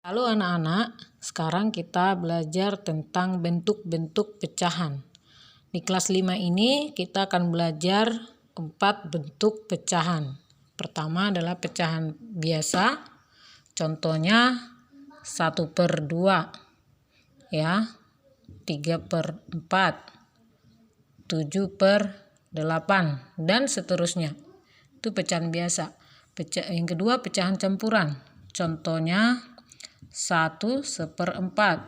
Halo anak-anak, sekarang kita belajar tentang bentuk-bentuk pecahan. Di kelas 5 ini kita akan belajar 4 bentuk pecahan. Pertama adalah pecahan biasa, contohnya 1/2, ya, 3/4, 7/8, dan seterusnya. Itu pecahan biasa. Yang kedua pecahan campuran, contohnya 1/4.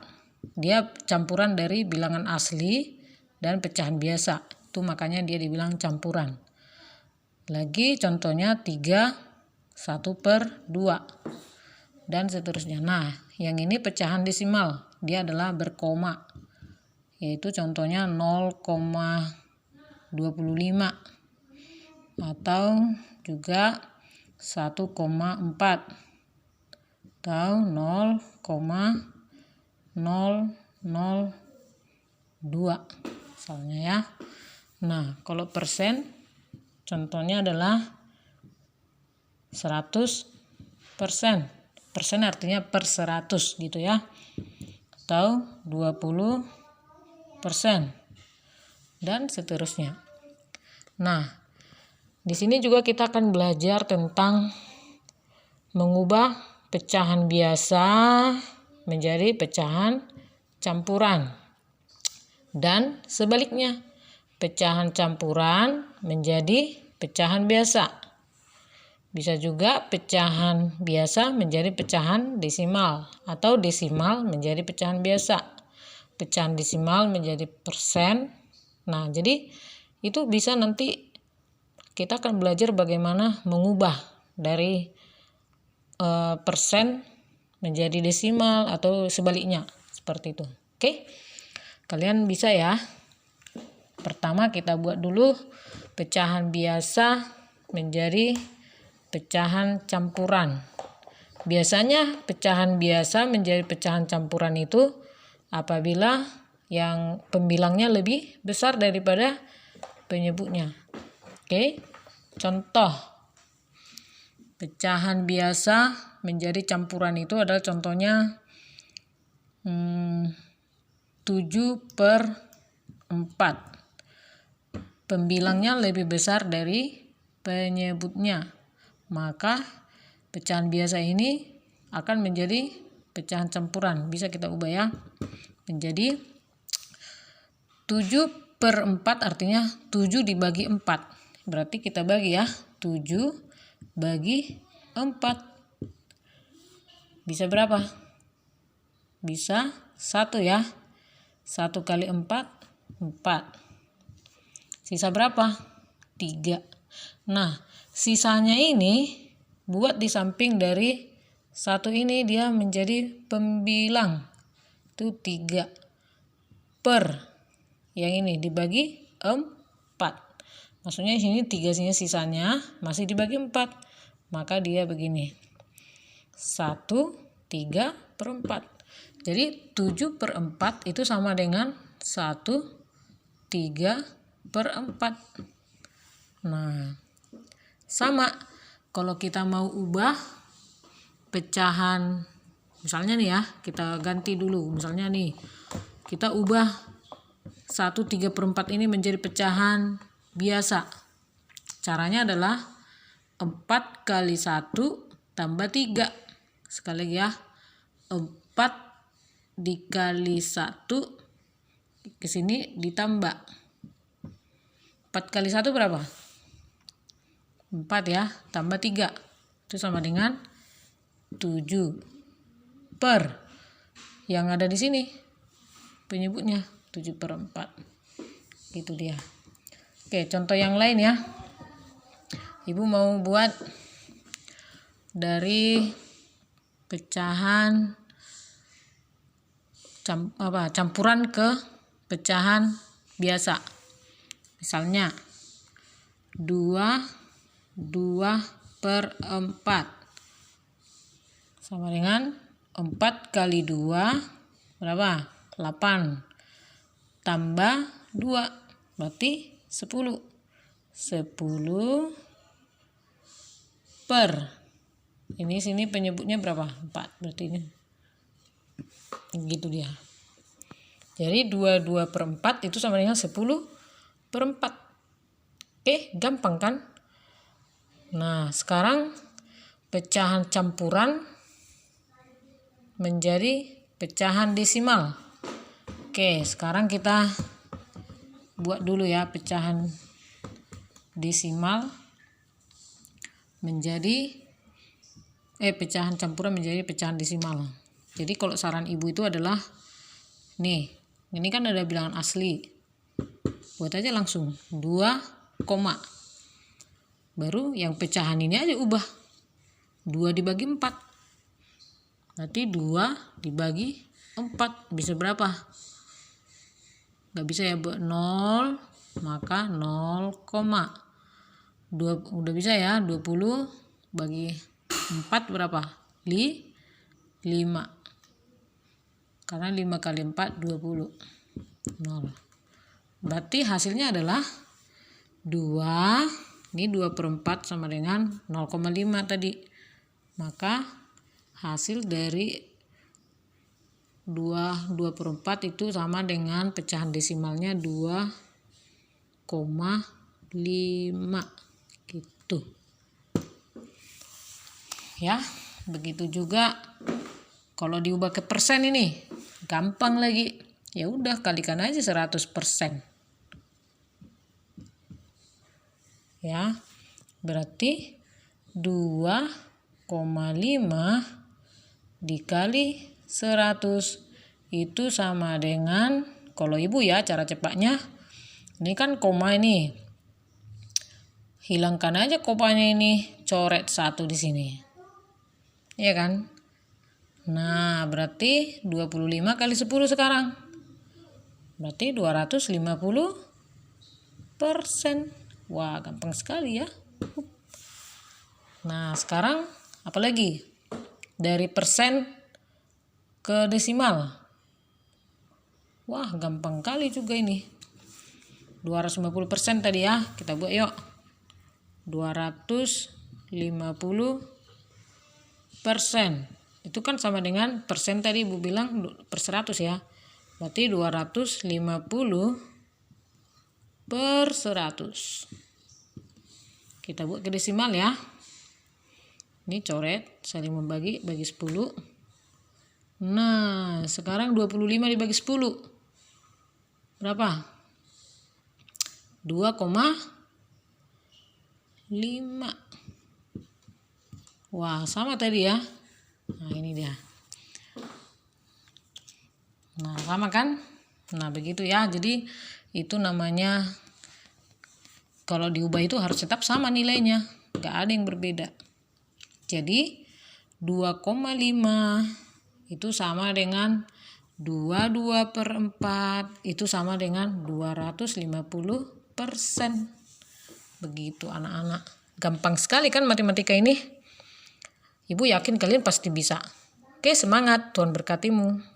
Dia campuran dari bilangan asli dan pecahan biasa. Itu makanya dia dibilang campuran. Lagi contohnya 3, 1/2, dan seterusnya. Nah, yang ini pecahan desimal. Dia adalah berkoma. Yaitu contohnya 0,25 atau juga 1,4. atau 0,002 misalnya, ya. Nah, kalau persen contohnya adalah 100%. Persen artinya per 100 gitu, ya. Atau 20% dan seterusnya. Nah, di sini juga kita akan belajar tentang mengubah pecahan biasa menjadi pecahan campuran, dan sebaliknya, pecahan campuran menjadi pecahan biasa. Bisa juga pecahan biasa menjadi pecahan desimal, atau desimal menjadi pecahan biasa. Pecahan desimal menjadi persen. Nah, jadi itu bisa nanti kita akan belajar bagaimana mengubah dari persen menjadi desimal atau sebaliknya, seperti itu. Oke, kalian bisa, ya. Pertama kita buat dulu pecahan biasa menjadi pecahan campuran. Biasanya pecahan biasa menjadi pecahan campuran itu apabila yang pembilangnya lebih besar daripada penyebutnya. Oke, contoh pecahan biasa menjadi campuran itu adalah contohnya 7/4. Pembilangnya lebih besar dari penyebutnya. Maka pecahan biasa ini akan menjadi pecahan campuran. Bisa kita ubah, ya. Menjadi 7/4 artinya 7 dibagi 4. Berarti kita bagi, ya. 7 bagi 4 bisa berapa? Bisa 1, ya. 1 kali 4, 4. Sisa berapa? 3. Nah, sisanya ini buat di samping dari 1 ini dia menjadi pembilang. Itu 3 per yang ini dibagi 4. Maksudnya di sini 3 sisanya masih dibagi 4. Maka dia begini. 1/3/4. Jadi 7/4 itu sama dengan 1/3/4. Nah, sama kalau kita mau ubah pecahan, misalnya nih, ya, kita ganti dulu. Misalnya nih, kita ubah 1/3/4 ini menjadi pecahan biasa. Caranya adalah 4 kali 1 tambah 3. Sekali lagi, ya. 4 dikali 1 ke sini ditambah. 4 kali 1 berapa? 4, ya. Tambah 3. Itu sama dengan 7 per yang ada di sini penyebutnya 7/4. Gitu dia. Oke, contoh yang lain, ya. Ibu mau buat dari pecahan campuran ke pecahan biasa. Misalnya 2/4 sama dengan 4 kali 2 berapa? 8 tambah 2 berarti 10. 10 per ini sini penyebutnya berapa? 4. Berarti ini Gitu dia. Jadi 22/4 itu sama dengan 10/4. Oke, gampang kan? Nah, sekarang pecahan campuran menjadi pecahan desimal. Oke, sekarang kita buat dulu ya pecahan desimal menjadi pecahan campuran menjadi pecahan desimal. Jadi kalau saran ibu itu adalah nih, ini kan ada bilangan asli. Buat aja langsung 2, baru yang pecahan ini aja ubah. 2 dibagi 4. Berarti 2 dibagi 4 bisa berapa? Gak bisa ya, 0, maka 0, 2 udah bisa ya. 20 bagi 4 berapa? 5. Karena 5 kali 4 20. 0. Berarti hasilnya adalah 2. Ini 2/4 sama dengan 0,5 tadi. Maka hasil dari 2/4 itu sama dengan pecahan desimalnya 2,5 gitu. Ya, begitu juga kalau diubah ke persen ini gampang lagi. Ya udah, kalikan aja 100%. Ya, berarti 2,5 dikali 100 itu sama dengan, kalau ibu ya cara cepatnya, ini kan koma ini, hilangkan aja komanya ini, coret 1 di sini, ya kan? Nah, berarti 25 kali 10 sekarang, berarti 250%. Wah, gampang sekali ya. Nah, sekarang apa lagi? Dari persen ke desimal. Wah, gampang kali juga ini. 250% tadi ya. Kita buat yuk. 250%. Itu kan sama dengan persen tadi ibu bilang per 100 ya. Berarti 250/100. Kita buat ke desimal ya. Ini coret, saling membagi, bagi 10. Nah, sekarang 25 dibagi 10. Berapa? 2,5. Wah, sama tadi ya. Nah, ini dia. Nah, sama kan? Nah, begitu ya. Jadi itu namanya, kalau diubah itu harus tetap sama nilainya. Gak ada yang berbeda. Jadi 2,5 itu sama dengan 22/4 itu sama dengan 250%. Begitu anak-anak. Gampang sekali kan matematika ini? Ibu yakin kalian pasti bisa. Oke, semangat. Tuhan berkatimu.